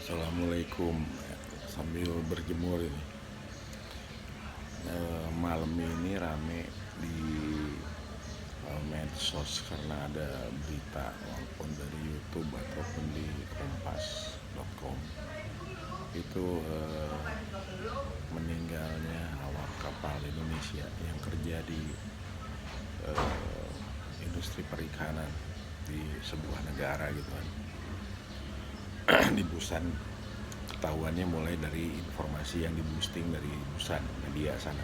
Assalamualaikum. Sambil berjemur ini, malam ini rame di medsos karena ada berita walaupun dari YouTube ataupun di kompas.com itu meninggalnya awak kapal Indonesia yang kerja di industri perikanan di sebuah negara gitu kan. Di Busan, ketahuannya mulai dari informasi yang diboosting dari Busan media sana.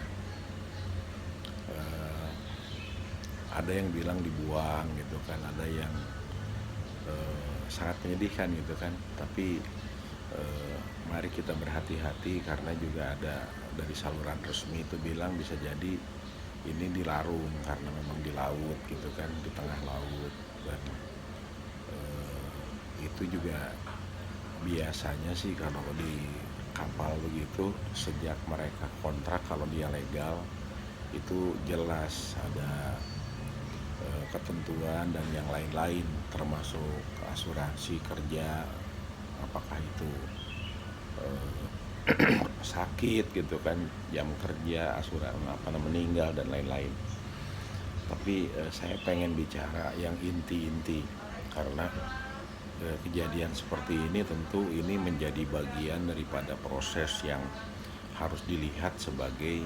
Ada yang bilang dibuang gitu kan, ada yang sangat menyedihkan gitu kan. Tapi mari kita berhati-hati karena juga ada dari saluran resmi itu bilang bisa jadi ini dilarung karena memang di laut gitu kan, di tengah laut. Dan itu juga biasanya sih kalau di kapal begitu, sejak mereka kontrak kalau dia legal itu jelas ada ketentuan dan yang lain-lain termasuk asuransi kerja, apakah itu sakit gitu kan, jam kerja, asuransi meninggal dan lain-lain. Tapi saya pengen bicara yang inti-inti karena kejadian seperti ini tentu ini menjadi bagian daripada proses yang harus dilihat sebagai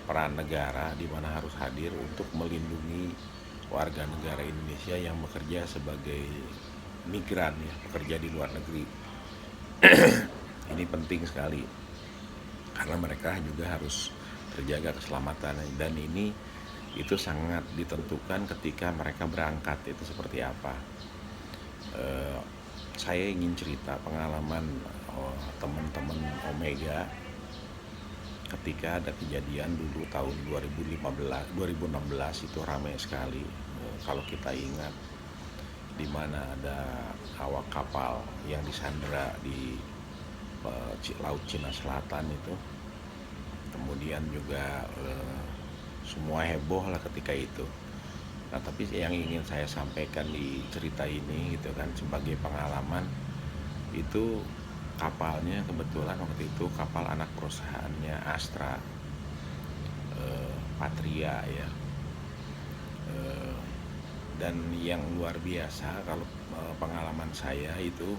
peran negara di mana harus hadir untuk melindungi warga negara Indonesia yang bekerja sebagai migran ya, bekerja di luar negeri. Ini penting sekali karena mereka juga harus terjaga keselamatan, dan ini itu sangat ditentukan ketika mereka berangkat itu seperti apa. Saya ingin cerita pengalaman teman-teman Omega ketika ada kejadian dulu tahun 2016 itu ramai sekali. Kalau kita ingat, di mana ada awak kapal yang disandera di Laut Cina Selatan itu. Kemudian juga semua heboh lah ketika itu. Nah, tapi yang ingin saya sampaikan di cerita ini gitu kan, sebagai pengalaman, itu kapalnya kebetulan waktu itu kapal anak perusahaannya Astra, Patria ya. Dan yang luar biasa kalau pengalaman saya itu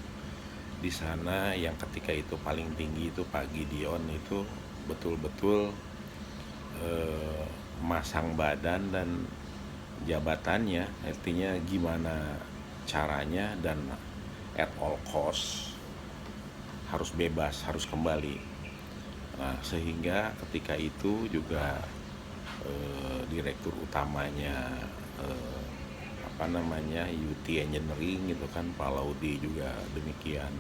di sana, yang ketika itu paling tinggi itu Pak Gideon itu betul-betul masang badan dan jabatannya, artinya gimana caranya dan at all cost harus bebas, harus kembali. Nah, sehingga ketika itu juga direktur utamanya UT Engineering gitu kan, Pak Laudi juga demikian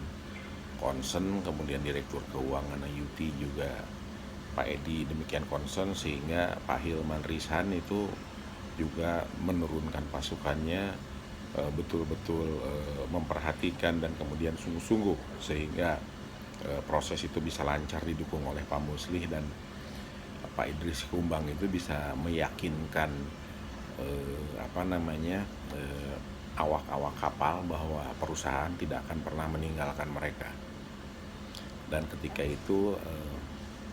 concern, kemudian direktur keuangan UT juga Pak Edi demikian concern, sehingga Pak Hilman Risan itu juga menurunkan pasukannya betul-betul memperhatikan dan kemudian sungguh-sungguh sehingga proses itu bisa lancar, didukung oleh Pak Muslih dan Pak Idris Kumbang itu bisa meyakinkan awak-awak kapal bahwa perusahaan tidak akan pernah meninggalkan mereka. Dan ketika itu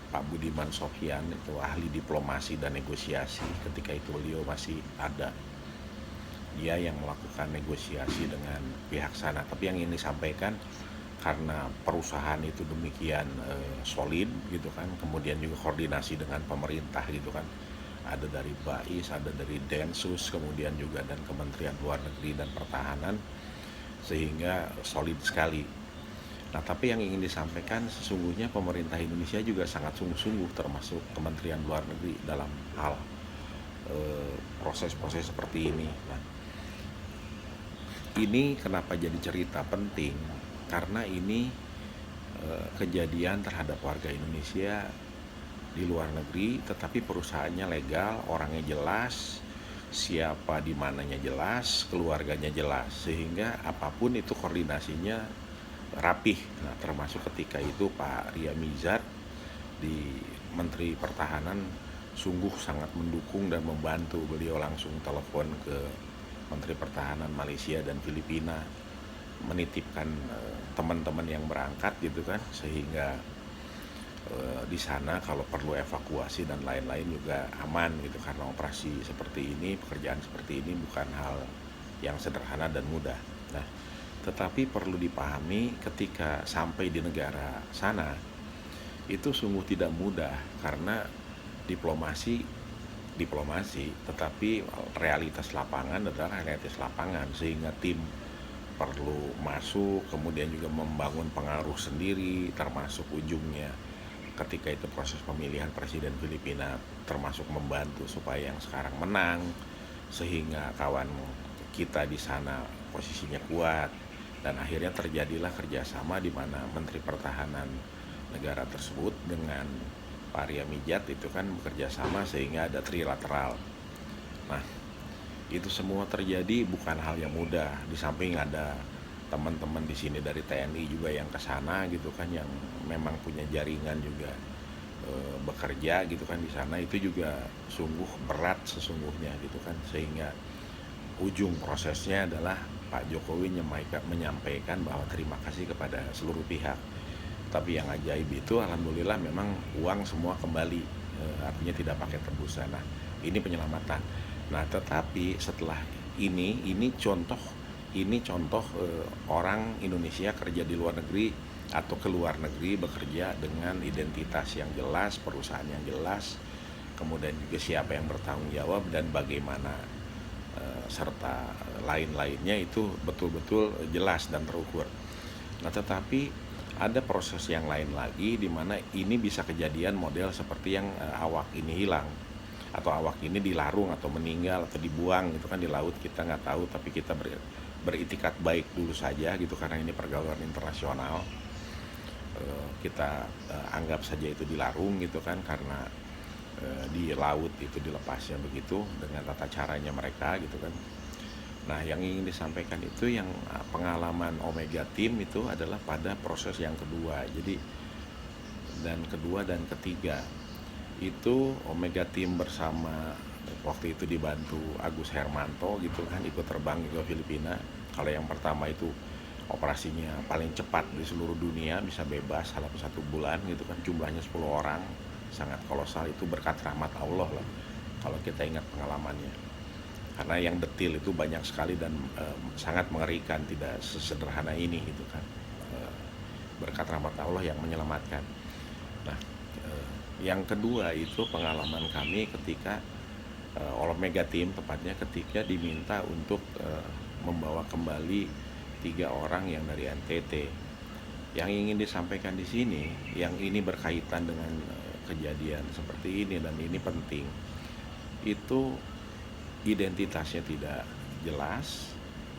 Pak Budiman Sofyan itu ahli diplomasi dan negosiasi, ketika itu beliau masih ada, dia yang melakukan negosiasi dengan pihak sana. Tapi yang ini disampaikan karena perusahaan itu demikian solid gitu kan, kemudian juga koordinasi dengan pemerintah gitu kan, ada dari BAIS, ada dari Densus, kemudian juga dan Kementerian Luar Negeri dan Pertahanan, sehingga solid sekali. Nah, tapi yang ingin disampaikan sesungguhnya pemerintah Indonesia juga sangat sungguh-sungguh, termasuk Kementerian Luar Negeri dalam hal proses-proses seperti ini. Nah, ini kenapa jadi cerita penting? Karena ini kejadian terhadap warga Indonesia di luar negeri, tetapi perusahaannya legal, orangnya jelas, siapa di mananya jelas, keluarganya jelas, sehingga apapun itu koordinasinya rapih. Nah, termasuk ketika itu Pak Ria Mizar di Menteri Pertahanan sungguh sangat mendukung dan membantu. Beliau langsung telepon ke Menteri Pertahanan Malaysia dan Filipina menitipkan teman-teman yang berangkat gitu kan, sehingga di sana kalau perlu evakuasi dan lain-lain juga aman gitu, karena operasi seperti ini, pekerjaan seperti ini bukan hal yang sederhana dan mudah. Nah, tetapi perlu dipahami ketika sampai di negara sana itu sungguh tidak mudah, karena diplomasi diplomasi, tetapi realitas lapangan adalah realitas lapangan, sehingga tim perlu masuk, kemudian juga membangun pengaruh sendiri, termasuk ujungnya ketika itu proses pemilihan presiden Filipina, termasuk membantu supaya yang sekarang menang, sehingga kawan kita di sana posisinya kuat, dan akhirnya terjadilah kerjasama di mana Menteri Pertahanan negara tersebut dengan Pak Arya Mijat itu kan bekerja sama sehingga ada trilateral. Nah, itu semua terjadi bukan hal yang mudah. Di samping ada teman-teman di sini dari TNI juga yang ke sana gitu kan, yang memang punya jaringan juga bekerja gitu kan di sana, itu juga sungguh berat sesungguhnya gitu kan, sehingga ujung prosesnya adalah Pak Jokowi menyampaikan bahwa terima kasih kepada seluruh pihak. Tapi yang ajaib itu alhamdulillah memang uang semua kembali, artinya tidak pakai tebusan. Nah, ini penyelamatan. Nah, tetapi setelah ini contoh orang Indonesia kerja di luar negeri atau ke luar negeri bekerja dengan identitas yang jelas, perusahaan yang jelas, kemudian juga siapa yang bertanggung jawab dan bagaimana, serta lain-lainnya itu betul-betul jelas dan terukur. Nah, tetapi ada proses yang lain lagi di mana ini bisa kejadian model seperti yang awak ini hilang, atau awak ini dilarung atau meninggal atau dibuang gitu kan di laut, kita nggak tahu, tapi kita beritikat baik dulu saja gitu, karena ini pergaulan internasional. Kita anggap saja itu dilarung gitu kan, karena di laut itu dilepasnya begitu dengan tata caranya mereka gitu kan. Nah, yang ingin disampaikan itu yang pengalaman Omega Team itu adalah pada proses yang kedua. Jadi kedua dan ketiga itu Omega Team bersama, waktu itu dibantu Agus Hermanto gitu kan, ikut terbang ke Filipina. Kalau yang pertama itu operasinya paling cepat di seluruh dunia, bisa bebas dalam 1 bulan gitu kan, jumlahnya 10 orang, sangat kolosal. Itu berkat rahmat Allah lah kalau kita ingat pengalamannya, karena yang detil itu banyak sekali dan sangat mengerikan, tidak sesederhana ini gitu kan. Berkat rahmat Allah yang menyelamatkan. Nah, yang kedua itu pengalaman kami ketika Omega Team tepatnya ketika diminta untuk membawa kembali 3 orang yang dari NTT. Yang ingin disampaikan di sini, yang ini berkaitan dengan kejadian seperti ini dan ini penting, itu identitasnya tidak jelas,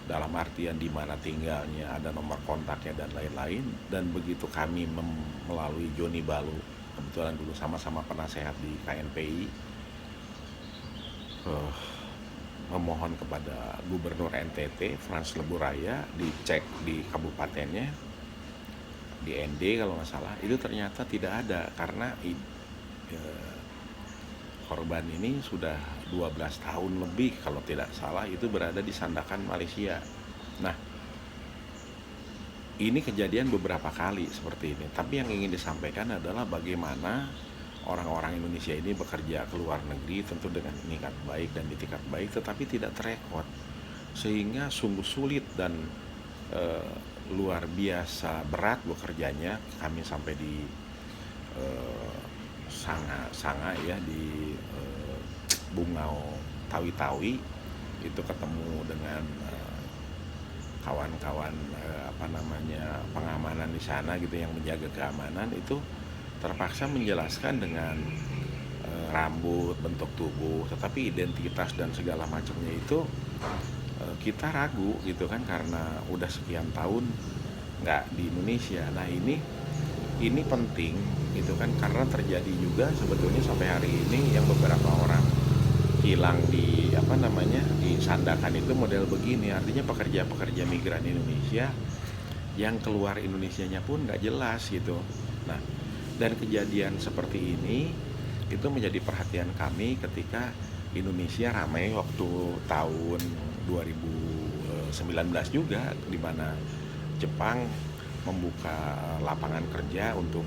dalam artian di mana tinggalnya, ada nomor kontaknya dan lain-lain. Dan begitu kami melalui Joni Balu, kebetulan dulu sama-sama penasehat di KNPI, memohon kepada Gubernur NTT Frans Leburaya dicek di kabupatennya, di ND kalau nggak salah, itu ternyata tidak ada, karena korban ini sudah 12 tahun lebih kalau tidak salah itu berada di Sandakan, Malaysia. Nah, ini kejadian beberapa kali seperti ini, tapi yang ingin disampaikan adalah bagaimana orang-orang Indonesia ini bekerja ke luar negeri tentu dengan niat baik dan itikat baik, tetapi tidak terekod, sehingga sungguh sulit dan luar biasa berat bekerjanya. Kami sampai di Sanga ya, di Bungau Tawi-Tawi, itu ketemu dengan kawan-kawan pengamanan di sana gitu, yang menjaga keamanan, itu terpaksa menjelaskan dengan rambut, bentuk tubuh, tetapi identitas dan segala macamnya itu kita ragu gitu kan, karena udah sekian tahun nggak di Indonesia. Nah, ini penting gitu kan, karena terjadi juga sebetulnya sampai hari ini yang beberapa orang hilang di di Sandakan itu model begini, artinya pekerja-pekerja migran Indonesia yang keluar Indonesianya pun nggak jelas gitu. Nah, dan kejadian seperti ini itu menjadi perhatian kami ketika Indonesia ramai waktu tahun 2019 juga, di mana Jepang membuka lapangan kerja untuk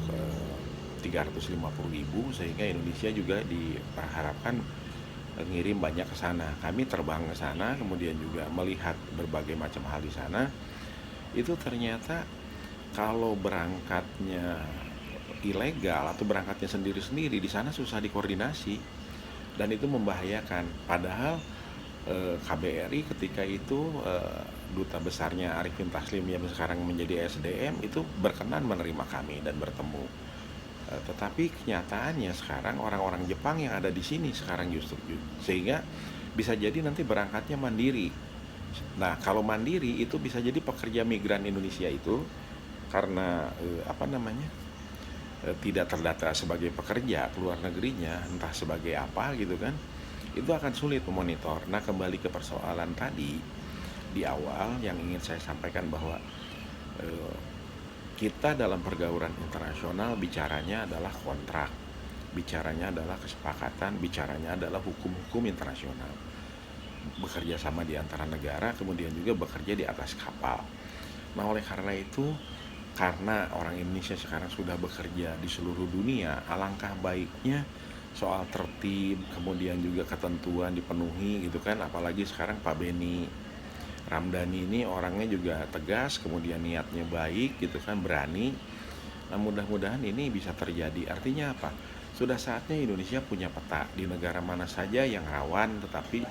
350.000, sehingga Indonesia juga diharapkan ngirim banyak ke sana. Kami terbang ke sana, kemudian juga melihat berbagai macam hal di sana. Itu ternyata kalau berangkatnya ilegal atau berangkatnya sendiri-sendiri di sana susah dikoordinasi, dan itu membahayakan. Padahal KBRI ketika itu, duta besarnya Arifin Taslim yang sekarang menjadi SDM itu berkenan menerima kami dan bertemu. Tetapi kenyataannya sekarang orang-orang Jepang yang ada di sini sekarang justru, sehingga bisa jadi nanti berangkatnya mandiri. Nah, kalau mandiri itu bisa jadi pekerja migran Indonesia itu karena tidak terdata sebagai pekerja keluar negerinya, entah sebagai apa gitu kan, itu akan sulit memonitor. Nah, kembali ke persoalan tadi di awal yang ingin saya sampaikan bahwa eh, kita dalam pergaulan internasional bicaranya adalah kontrak, bicaranya adalah kesepakatan, bicaranya adalah hukum-hukum internasional, bekerja sama di antara negara, kemudian juga bekerja di atas kapal. Nah, oleh karena itu, karena orang Indonesia sekarang sudah bekerja di seluruh dunia, alangkah baiknya soal tertib, kemudian juga ketentuan dipenuhi gitu kan. Apalagi sekarang Pak Beni Ramdhani ini orangnya juga tegas, kemudian niatnya baik gitu kan, berani. Nah, mudah-mudahan ini bisa terjadi. Artinya apa? Sudah saatnya Indonesia punya peta di negara mana saja yang rawan, tetapi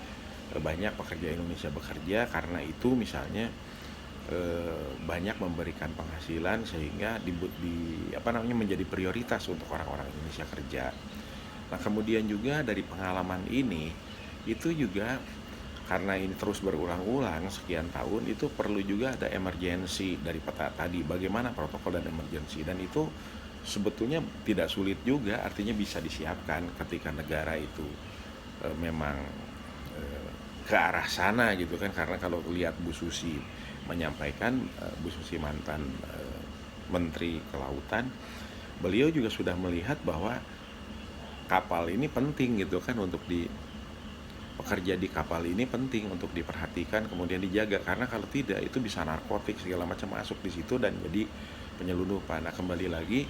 banyak pekerja Indonesia bekerja, karena itu misalnya banyak memberikan penghasilan sehingga menjadi prioritas untuk orang-orang Indonesia kerja. Nah, kemudian juga dari pengalaman ini itu juga karena ini terus berulang-ulang sekian tahun, itu perlu juga ada emergency dari peta tadi, bagaimana protokol dan emergency, dan itu sebetulnya tidak sulit juga, artinya bisa disiapkan ketika negara itu memang ke arah sana gitu kan. Karena kalau lihat Bu Susi menyampaikan, Bu Susi mantan Menteri Kelautan, beliau juga sudah melihat bahwa kapal ini penting gitu kan, untuk pekerja di kapal ini penting untuk diperhatikan kemudian dijaga, karena kalau tidak itu bisa narkotik segala macam masuk di situ dan jadi penyelundupan. Nah, kembali lagi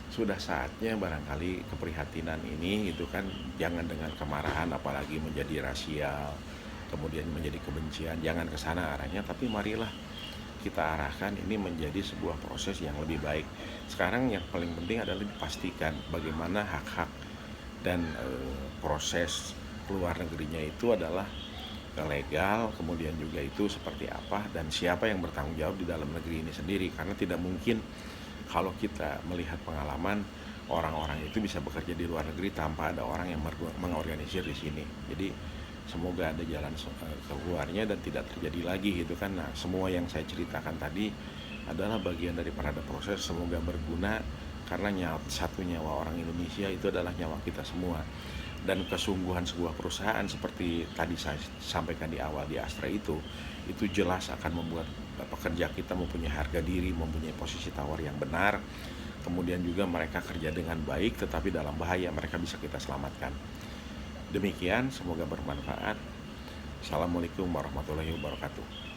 sudah saatnya barangkali keprihatinan ini gitu kan, jangan dengan kemarahan apalagi menjadi rasial, kemudian menjadi kebencian, jangan ke sana arahnya, tapi marilah kita arahkan ini menjadi sebuah proses yang lebih baik. Sekarang yang paling penting adalah dipastikan bagaimana hak-hak dan proses keluar negerinya itu adalah legal, kemudian juga itu seperti apa dan siapa yang bertanggung jawab di dalam negeri ini sendiri. Karena tidak mungkin kalau kita melihat pengalaman orang-orang itu bisa bekerja di luar negeri tanpa ada orang yang mengorganisir di sini. Jadi semoga ada jalan keluarnya dan tidak terjadi lagi gitu kan. Nah, semua yang saya ceritakan tadi adalah bagian daripada proses, semoga berguna, karena satu nyawa orang Indonesia itu adalah nyawa kita semua. Dan kesungguhan sebuah perusahaan seperti tadi saya sampaikan di awal di Astra itu jelas akan membuat pekerja kita mempunyai harga diri, mempunyai posisi tawar yang benar, kemudian juga mereka kerja dengan baik, tetapi dalam bahaya mereka bisa kita selamatkan. Demikian, semoga bermanfaat. Assalamualaikum warahmatullahi wabarakatuh.